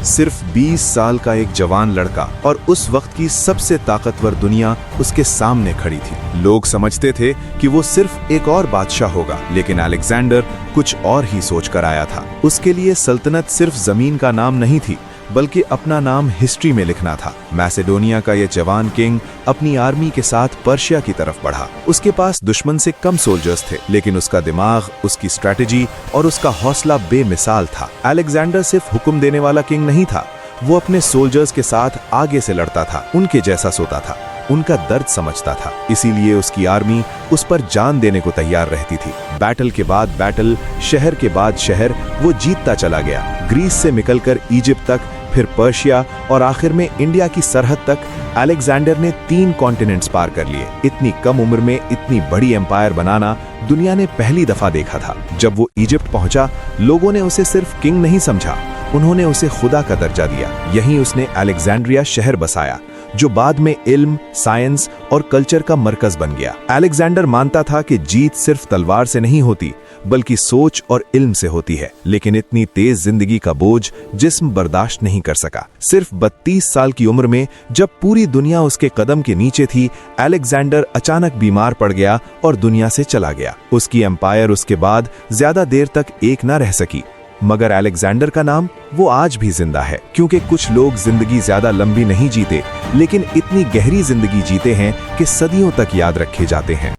सिर्फ 20 साल का एक जवान लड़का, और उस वक्त की सबसे ताकतवर दुनिया उसके सामने खड़ी थी। लोग समझते थे कि वो सिर्फ एक और बादशाह होगा, लेकिन अलेक्जेंडर कुछ और ही सोच कर आया था। उसके लिए सल्तनत सिर्फ जमीन का नाम नहीं थी, बल्कि अपना नाम हिस्ट्री में लिखना था। मैसेडोनिया का यह जवान किंग अपनी आर्मी के साथ पर्शिया की तरफ बढ़ा। उसके पास दुश्मन से कम सोल्जर्स थे, लेकिन उसका दिमाग, उसकी स्ट्रैटेजी और उसका हौसला बेमिसाल था। अलेक्जेंडर सिर्फ हुक्म देने वाला किंग नहीं था, वो अपने सोल्जर्स के साथ आगे से लड़ता था, उनके जैसा सोता था, उनका दर्द समझता था। इसीलिए उसकी आर्मी उस पर जान देने को तैयार रहती थी। बैटल के बाद बैटल, शहर के बाद शहर वो जीतता चला गया। ग्रीस से निकलकर इजिप्ट तक, फिर पर्शिया और आखिर में इंडिया की सरहद तक अलेक्जेंडर ने 3 कॉन्टिनेंट्स पार कर लिए। इतनी कम उम्र में इतनी बड़ी एम्पायर बनाना दुनिया ने पहली दफा देखा था। जब वो इजिप्ट पहुंचा, लोगों ने उसे सिर्फ किंग नहीं समझा, उन्होंने उसे खुदा का दर्जा दिया। यहीं उसने अलेक्जेंड्रिया शहर बसाया, जो बाद में इल्म, साइंस और कल्चर का मरकज बन गया। अलेक्जेंडर मानता था कि जीत सिर्फ तलवार से नहीं होती, बल्कि सोच और इल्म से होती है। लेकिन इतनी तेज जिंदगी का बोझ जिस्म बर्दाश्त नहीं कर सका। सिर्फ 32 साल की उम्र में, जब पूरी दुनिया उसके कदम के नीचे थी, अलेक्जेंडर अचानक बीमार पड़ गया और दुनिया से चला गया। उसकी एम्पायर उसके बाद ज्यादा देर तक एक न रह सकी, मगर अलेक्जेंडर का नाम वो आज भी जिंदा है, क्योंकि कुछ लोग जिंदगी ज्यादा लंबी नहीं जीते, लेकिन इतनी गहरी जिंदगी जीते हैं कि सदियों तक याद रखे जाते हैं।